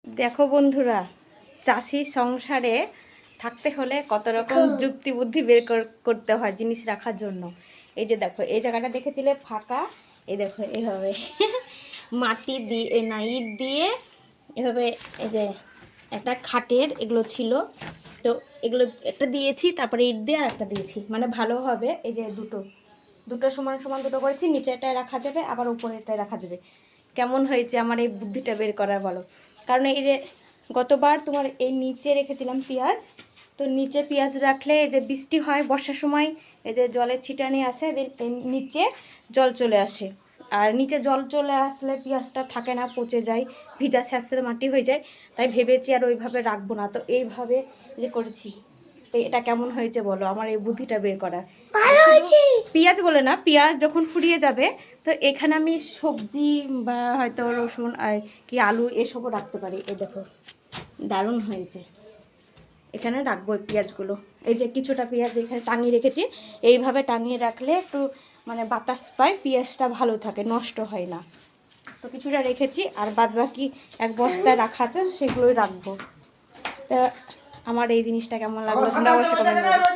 দেখো বন্ধুরা, চাষি সংসারে থাকতে হলে কত রকম যুক্তি বুদ্ধি বের করতে হয় জিনিস রাখার জন্য। এই যে দেখো, এই জায়গাটা দেখেছিলে ফাঁকা, এই দেখো এভাবে মাটি দিয়ে না ইট দিয়ে এভাবে, এই যে একটা খাটের এগুলো ছিল, তো এগুলো একটা দিয়েছি, তারপরে ইট দিয়ে আর একটা দিয়েছি, মানে ভালো হবে। এই যে দুটো দুটো সমান সমান দুটো করেছি, নিচেটায় রাখা যাবে আবার উপরেটায় রাখা যাবে। কেমন হয়েছে আমার এই বুদ্ধিটা বের করার বলো? কারণ এই যে গতবার তোমার এই নিচে রেখেছিলাম পেঁয়াজ, তো নিচে পেঁয়াজ রাখলে এই যে বৃষ্টি হয় বর্ষার সময়, এই যে জলের ছিটানি আসে, নিচে জল চলে আসে, আর নিচে জল চলে আসলে পেঁয়াজটা থাকে না, পচে যায়, ভিজা স্যাঁতসেঁতে মাটি হয়ে যায়। তাই ভেবেছি আর ওইভাবে রাখবো না, তো এইভাবে যে করেছি। তো এটা কেমন হয়েছে বলো আমার এই বুদ্ধিটা বের করা? পেঁয়াজ বলে না, পেঁয়াজ যখন ফুরিয়ে যাবে তো এখানে আমি সবজি বা হয়তো রসুন আর কি আলু এসবও রাখতে পারি। এই দেখো দারুণ হয়েছে, এখানে রাখবো এই পেঁয়াজগুলো। এই যে কিছুটা পেঁয়াজ এখানে টাঙিয়ে রেখেছি, এইভাবে টাঙিয়ে রাখলে একটু মানে বাতাস পায়, পেঁয়াজটা ভালো থাকে, নষ্ট হয় না। তো কিছুটা রেখেছি, আর বাদ বাকি এক বস্তায় রাখা তো সেগুলোই রাখবো। তা আমার এই জিনিসটা কেমন লাগলো তোমরা অবশ্যই কমেন্ট করো।